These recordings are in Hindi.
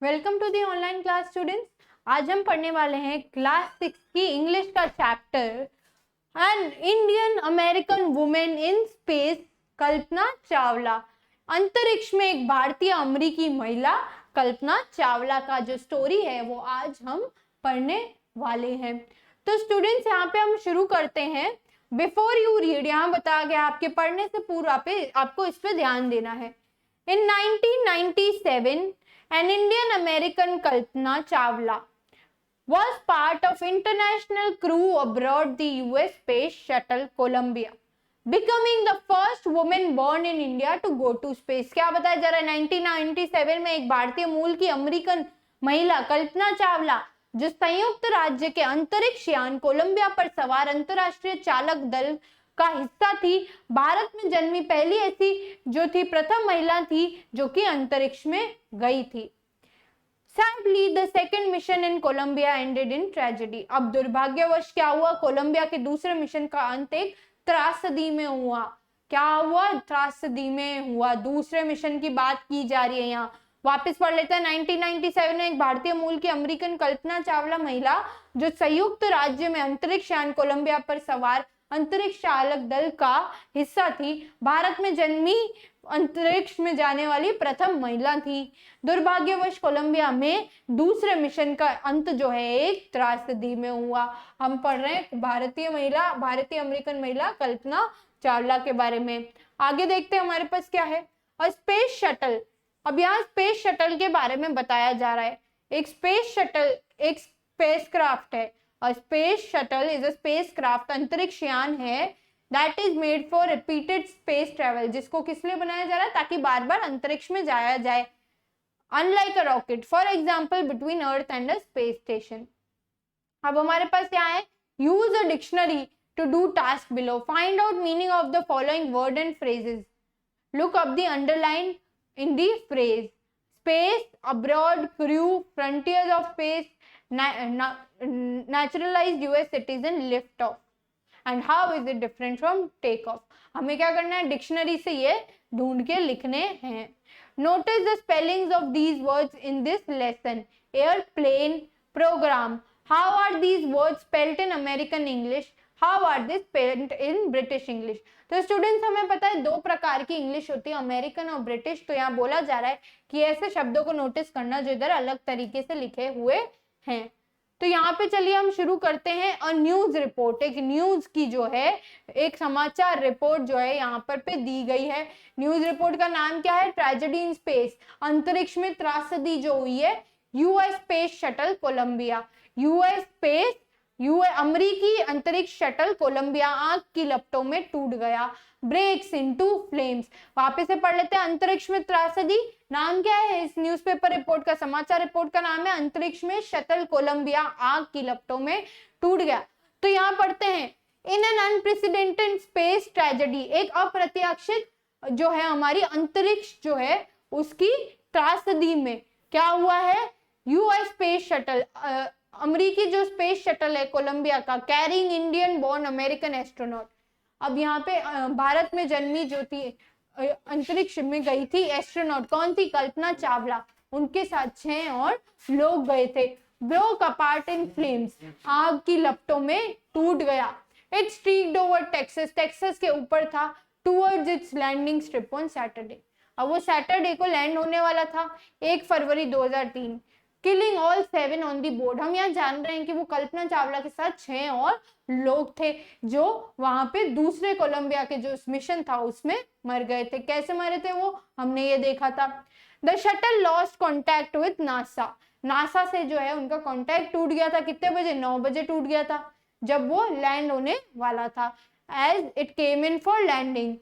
Welcome to the online class students. आज हम पढ़ने वाले हैं क्लास 6 की इंग्लिश का chapter and Indian American women in space Kalpana Chawla. अंतरिक्ष में एक भारतीय अमेरिकी महिला कल्पना चावला का जो स्टोरी है वो आज हम पढ़ने वाले हैं। तो स्टूडेंट्स यहाँ पे हम शुरू करते हैं। बिफोर यू रीड यहाँ बताया गया आपके पढ़ने से पूर्व आपको इस पे ध्यान देना है। In 1997, an Indian American Kalpana Chawla was part of international crew aboard the US Space Shuttle Columbia, becoming the first woman born in India to go to space। क्या बताया जा रहा है? 1997 में एक भारतीय मूल की अमेरिकन महिला कल्पना चावला जो संयुक्त राज्य के अंतरिक्ष यान कोलंबिया पर सवार अंतरराष्ट्रीय चालक दल का हिस्सा थी, भारत में जन्मी पहली ऐसी जो थी प्रथम महिला थी जो कि अंतरिक्ष में गई थी। Sadly, the second mission in Columbia ended in tragedy। अब दुर्भाग्यवश क्या हुआ? कोलंबिया के दूसरे मिशन का अंत एक त्रासदी में हुआ। क्या हुआ? त्रासदी में हुआ। दूसरे मिशन की बात की जा रही है यहाँ। वापस पढ़ लेते हैं। 1997 में एक भारतीय मूल की अमेरिकन कल्पना चावला महिला जो संयुक्त राज्य में अंतरिक्ष यान कोलंबिया पर सवार अंतरिक्ष चालक दल का हिस्सा थी, भारत में जन्मी अंतरिक्ष में जाने वाली प्रथम महिला थी। दुर्भाग्यवश कोलंबिया में दूसरे मिशन का अंत जो है एक त्रासदी में हुआ। हम पढ़ रहे हैं भारतीय अमेरिकन महिला कल्पना चावला के बारे में। आगे देखते हैं हमारे पास क्या है। Space shuttle. अब यहाँ स्पेस शटल के बारे में बताया जा रहा है। एक स्पेस शटल एक स्पेसक्राफ्ट है। A space shuttle is a spacecraft, अंतरिक्ष यान है that is made for repeated space travel, जिसको किस लिए बनाया जा रहा है? ताकि बार बार अंतरिक्ष में जाया जाए। Unlike a rocket, for example, between Earth and a space station। अब हमारे पास क्या है? Use a dictionary to do task below. Find out meaning of the following word and phrases. Look up the underline in the phrase. Space, abroad, crew, frontiers of space, naturalized US citizen, lift off, and how is it different from take off। हमें क्या करना है? डिक्शनरी से ये ढूंढ के लिखने हैं। Notice the spellings of these words in this lesson। Airplane, program। How are these words spelled in American English? How are they spelled in British English? तो स्टूडेंट्स हमें पता है दो प्रकार की इंग्लिश होती है, अमेरिकन और ब्रिटिश। तो यहाँ बोला जा रहा है कि ऐसे शब्दों को नोटिस करना जो इधर अलग तरीके से लिखे हुए हैं। तो यहाँ पे चलिए हम शुरू करते हैं। अ न्यूज रिपोर्ट, एक न्यूज की जो है एक समाचार रिपोर्ट जो है यहाँ पर पे दी गई है। न्यूज रिपोर्ट का नाम क्या है? ट्रेजेडी इन स्पेस, अंतरिक्ष में त्रासदी जो हुई है यूएस स्पेस शटल कोलंबिया। अमेरिकी अंतरिक्ष शटल कोलंबिया आग की लपटों में टूट गया। Breaks into flames. वापस से पढ़ लेते हैं। अंतरिक्ष में त्रासदी, नाम क्या है इस न्यूज़पेपर रिपोर्ट का? समाचार रिपोर्ट का नाम है अंतरिक्ष में शटल कोलंबिया आग की लपटों में टूट गया। तो यहाँ पढ़ते हैं in an unprecedented space tragedy, एक अप्रत्याशित जो है हमारी अंतरिक्ष जो है उसकी त्रासदी में क्या हुआ है? यूएस स्पेस शटल, अमेरिकी जो स्पेस शटल है कोलंबिया का, carrying Indian born American astronaut. अब यहाँ पे भारत में जन्मी जो थी अंतरिक्ष में गई थी एस्ट्रोनॉट, कौन थी? कल्पना चावला। उनके साथ 6 और लोग गए थे। ब्रोक अपार्ट इन फ्लेम्स, आग की लपटों में टूट गया। It streaked over Texas, Texas के ऊपर था। Towards its landing strip on Saturday, अब वो सैटरडे को लैंड होने वाला था 1 फरवरी 2003। Killing all 7 on the board. हम यहाँ जान रहे हैं कि वो कल्पना चावला के साथ 6 और लोग थे जो वहां पे दूसरे कोलंबिया के जो मिशन था उसमें मर गए थे। कैसे मरे थे वो हमने ये देखा था। The shuttle lost contact with NASA, NASA से जो है उनका कॉन्टैक्ट टूट गया था। कितने बजे? 9 बजे टूट गया था जब वो लैंड होने वाला था। As it came in for landing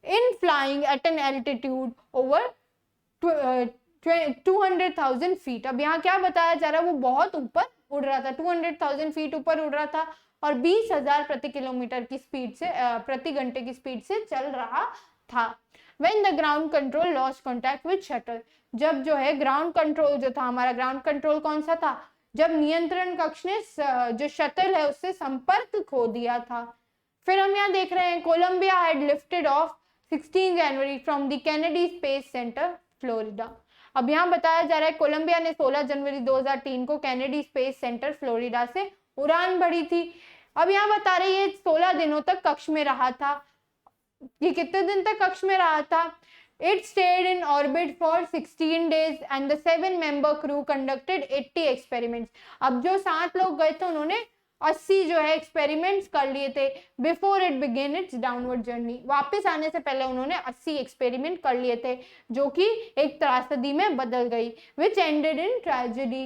in flying at an altitude over 200,000 feet. अब यहाँ क्या बताया जा रहा है? वो बहुत ऊपर उड़ रहा था, 200,000 फीट ऊपर उड़ रहा था और 20,000 प्रति किलोमीटर की स्पीड से प्रति घंटे की स्पीड से चल रहा था। When the ground control lost contact with shuttle, जब जो है ग्राउंड कंट्रोल जो था हमारा, ग्राउंड कंट्रोल कौन सा था? जब नियंत्रण कक्ष ने जो शटल है उससे संपर्क खो दिया था। फिर हम यहाँ देख रहे हैं Columbia had lifted off 16 January from the Kennedy space center Florida. अब यहाँ बताया जा रहा है कोलंबिया ने 16 जनवरी 2003 को कैनेडी स्पेस सेंटर फ्लोरिडा से उड़ान भरी थी। अब यहाँ बता रही है 16 दिनों तक कक्ष में रहा था। ये कितने दिन तक कक्ष में रहा था? It stayed in orbit for 16 days and the 7-member crew conducted 80 experiments. अब जो 7 लोग गए थे उन्होंने 80 जो है एक्सपेरिमेंट्स कर लिए थे before it began it's downward journey. वापस आने से पहले उन्होंने 80 एक्सपेरिमेंट कर लिए थे जो कि एक त्रासदी में बदल गई, which ended in tragedy.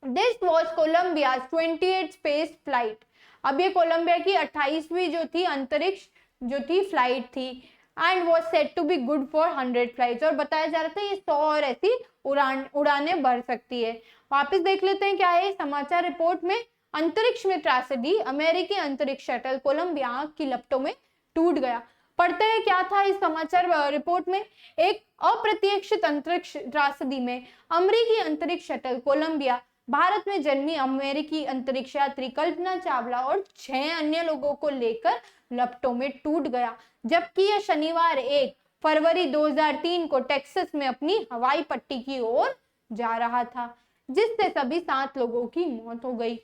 This was Columbia's 28th space flight. अब ये कोलंबिया की 28वीं जो थी अंतरिक्ष जो थी फ्लाइट थी and was set to be good for 100 flights. और बताया जा रहा था ये 100 और ऐसी उड़ाने भर सकती है। वापस देख लेते हैं क्या है समाचार रिपोर्ट में। अंतरिक्ष में त्रासदी, अमेरिकी अंतरिक्ष शटल कोलंबिया की लपटों में टूट गया। पढ़ते हैं क्या था इस समाचार रिपोर्ट में। एक अप्रत्याशित अंतरिक्ष त्रासदी में अमेरिकी अंतरिक्ष शटल कोलंबिया भारत में जन्मी अमेरिकी अंतरिक्ष यात्री कल्पना चावला और 6 अन्य लोगों को लेकर लपटों में टूट गया, जबकि यह शनिवार 1 फरवरी 2003 को टेक्सास में अपनी हवाई पट्टी की ओर जा रहा था, जिससे सभी 7 लोगों की मौत हो गई।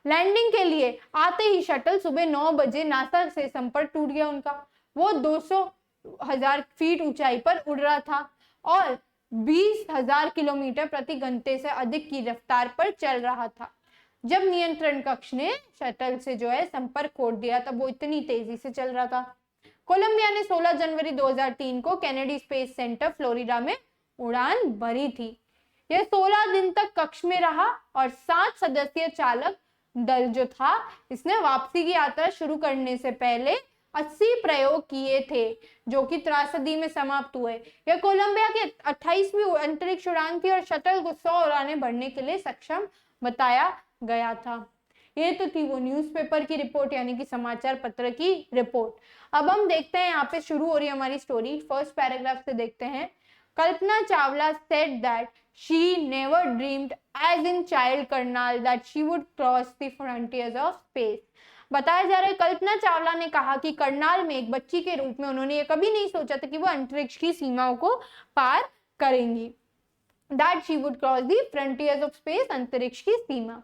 लैंडिंग के लिए आते ही शटल सुबह 9 बजे नासा से संपर्क टूट गया उनका। वो 200,000 फीट ऊंचाई पर उड़ रहा था और 20,000 किलोमीटर प्रति घंटे से अधिक की रफ्तार पर चल रहा था। जब नियंत्रण कक्ष ने शटल से जो है संपर्क खोल दिया तब वो इतनी तेजी से चल रहा था। कोलंबिया ने 16 जनवरी 2003 को कैनेडी स्पेस सेंटर फ्लोरिडा में उड़ान भरी थी। यह 16 दिन तक कक्ष में रहा और 7 सदस्यीय चालक दल जो था इसने वापसी की यात्रा शुरू करने से पहले 80 प्रयोग किए थे जो कि त्रासदी में समाप्त हुए। यह कोलंबिया की 28वीं अंतरिक्ष उड़ान थी और शटल को 100 उड़ानें भरने के लिए सक्षम बताया गया था। ये तो थी वो न्यूज़पेपर की रिपोर्ट यानी कि समाचार पत्र की रिपोर्ट। अब हम देखते हैं यहाँ पे शुरू हो रही है हमारी स्टोरी। फर्स्ट पैराग्राफ से देखते हैं। Kalpana Chawla said that she never dreamed as in child Karnal that she would cross the frontiers of space. बताया जा रहा है कल्पना चावला ने कहा कि करनाल में एक बच्ची के रूप में उन्होंने ये कभी नहीं सोचा था कि वो अंतरिक्ष की सीमाओं को पार करेंगी। That she would cross the frontiers of space, अंतरिक्ष की सीमा।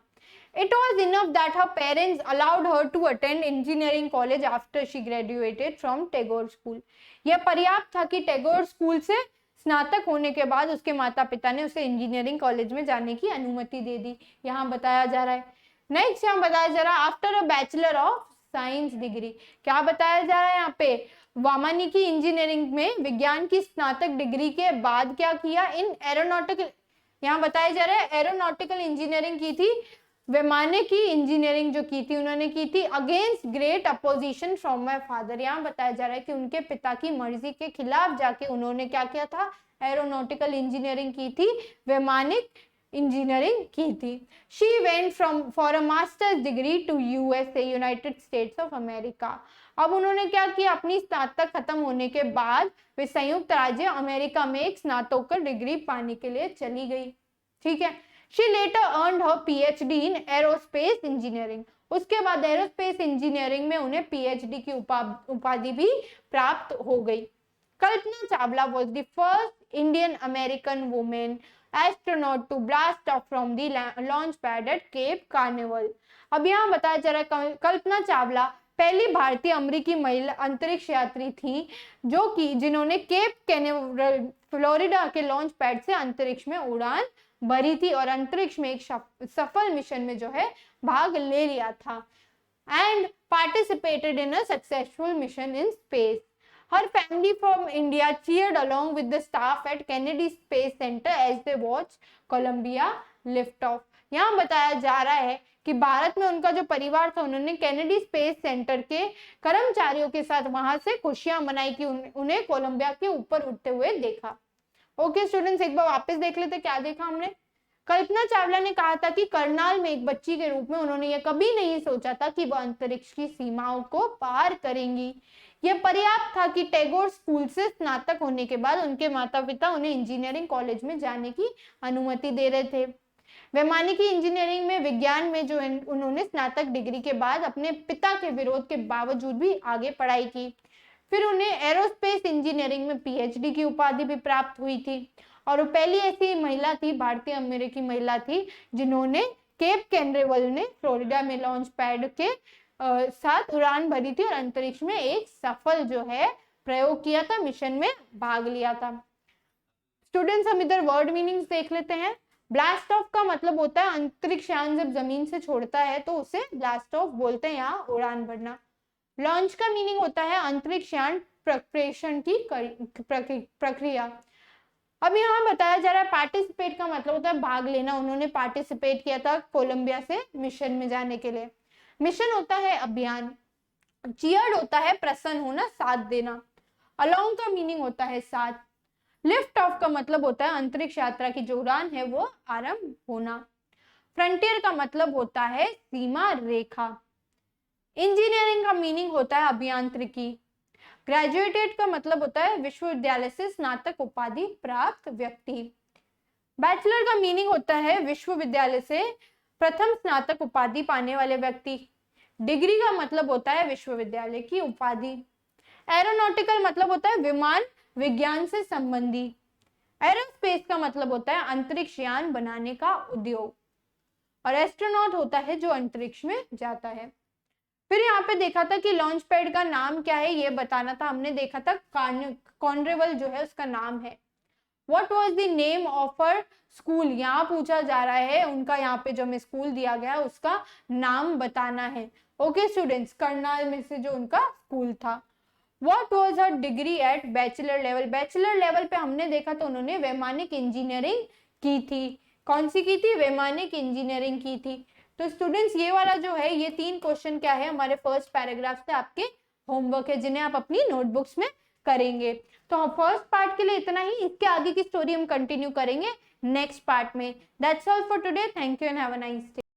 It was enough that her parents allowed her to attend engineering college after she graduated from Tagore School. यह पर्याप्त था कि टैगोर स्कूल से स्नातक होने के बाद उसके माता पिता ने उसे इंजीनियरिंग कॉलेज में जाने की अनुमति दे दी। यहाँ बताया जा रहा है। नेक्स्ट यहाँ बताया जा रहा है after a bachelor of science degree. क्या बताया जा रहा है यहाँ पे? वामानिकी इंजीनियरिंग में विज्ञान की स्नातक डिग्री के बाद क्या किया? इन एरोनॉटिकल, यहाँ बताया जा रहा है एरोनॉटिकल इंजीनियरिंग की थी। वैमानिकी इंजीनियरिंग जो की थी उन्होंने की थी against great opposition from my father. यहाँ बताया जा रहा है कि उनके पिता की मर्जी के खिलाफ जाके उन्होंने क्या किया था? एरोनॉटिकल इंजीनियरिंग की थी, वैमानिक इंजीनियरिंग की थी। She went from for a masters degree to USA, United States of America. अब उन्होंने क्या किया? अपनी स्नातक खत्म होने के बाद वे संयुक्त राज्य अमेरिका में एक स्नातकोत्तर डिग्री पाने के लिए चली गई। ठीक है। She later earned her PhD in aerospace engineering. उसके बाद एरोस्पेस इंजीनियरिंग में उन्हें PhD की उपाधि भी प्राप्त हो गई। Kalpana Chawla was the first Indian American woman astronaut to blast off from the launch pad at Cape Canaveral. अब यहाँ बताया जा रहा है कल्पना चावला पहली भारतीय अमेरिकी महिला अंतरिक्ष यात्री थी जो कि जिन्होंने केप कैनावेरल फ्लोरिडा के लॉन्च पैड से अंतरिक्ष में उड़ान भरी थी और अंतरिक्ष में एक सफल मिशन में जो है भाग ले लिया था and participated in a successful mission in space. Her family from India cheered along with the staff at Kennedy Space Center as they watched Columbia lift off. यहाँ बताया जा रहा है कि भारत में उनका जो परिवार था उन्होंने कैनेडी स्पेस सेंटर के कर्मचारियों के साथ वहां से खुशियां मनाई कि उन्हें कोलंबिया के ऊपर उड़ते हुए देखा। ओके स्टूडेंट्स, एक बार वापस देख लेते क्या देखा हमने। कल्पना चावला ने कहा था कि करनाल में एक बच्ची के रूप में उन्होंने ये कभी नहीं सोचा था कि वह अंतरिक्ष की सीमाओं को पार करेंगी। यह पर्याप्त था कि टैगोर स्कूल से स्नातक होने के बाद उनके माता पिता उन्हें इंजीनियरिंग कॉलेज में जाने की अनुमति दे रहे थे। वैमानिकी इंजीनियरिंग में विज्ञान में जो उन्होंने स्नातक डिग्री के बाद अपने पिता के विरोध के बावजूद भी आगे पढ़ाई की। फिर उन्हें एरोस्पेस इंजीनियरिंग में PhD की उपाधि भी प्राप्त हुई थी। और वो पहली ऐसी महिला थी, भारतीय अमेरिकी महिला थी, जिन्होंने केप कैनरेवल ने फ्लोरिडा में लॉन्च पैड के साथ उड़ान भरी थी और अंतरिक्ष में एक सफल जो है प्रयोग किया था, मिशन में भाग लिया था। स्टूडेंट्स, हम इधर वर्ड मीनिंग्स देख लेते हैं। ब्लास्ट ऑफ का मतलब होता है अंतरिक्ष यान जब जमीन से छोड़ता है तो उसे ब्लास्ट ऑफ बोलते हैं, यहाँ उड़ान भरना। लॉन्च का मीनिंग होता है अंतरिक्ष यान प्रक्षेपण की प्रक्रिया। अब यहाँ बताया जा रहा है पार्टिसिपेट का मतलब होता है भाग लेना। उन्होंने पार्टिसिपेट किया था कोलंबिया से मिशन में जाने के लिए। मिशन होता है अभियान। चीयर्ड होता है प्रसन्न होना, साथ देना। अलोंग का मीनिंग होता है साथ। लिफ्ट ऑफ का मतलब होता है अंतरिक्ष यात्रा की जो उड़ान है वो आरंभ होना। फ्रंटियर का मतलब होता है सीमा रेखा। इंजीनियरिंग का मीनिंग होता है अभियांत्रिकी। ग्रेजुएटेड का मतलब होता है विश्वविद्यालय से स्नातक उपाधि प्राप्त व्यक्ति। बैचलर का मीनिंग होता है विश्वविद्यालय से प्रथम स्नातक उपाधि पाने वाले व्यक्ति। डिग्री का मतलब होता है विश्वविद्यालय की उपाधि। एरोनॉटिकल मतलब होता है विमान विज्ञान से संबंधी। एरोस्पेस का मतलब होता है अंतरिक्ष यान बनाने का उद्योग। और एस्ट्रोनॉट होता है जो अंतरिक्ष में जाता है। फिर यहाँ पे देखा था कि लॉन्च पैड का नाम क्या है, ये बताना था। हमने देखा था कॉन्ड्रेवल जो है उसका नाम है। What was the name of her school? यहाँ पूछा जा रहा है उनका, यहाँ पे जो हमें स्कूल दिया गया है उसका नाम बताना है। ओके स्टूडेंट्स, करनाल में से जो उनका स्कूल था। What was her degree at bachelor level? Bachelor level पे हमने देखा तो उन्होंने वैमानिक इंजीनियरिंग की थी। कौन सी की थी? वैमानिक इंजीनियरिंग की थी। तो स्टूडेंट्स, ये वाला जो है, ये 3 क्वेश्चन क्या है हमारे फर्स्ट पैराग्राफ से आपके होमवर्क है, जिन्हें आप अपनी नोटबुक्स में करेंगे। तो फर्स्ट पार्ट के लिए इतना ही। इसके आगे की स्टोरी हम कंटिन्यू करेंगे नेक्स्ट पार्ट में। That's all for today. Thank you and have a nice day.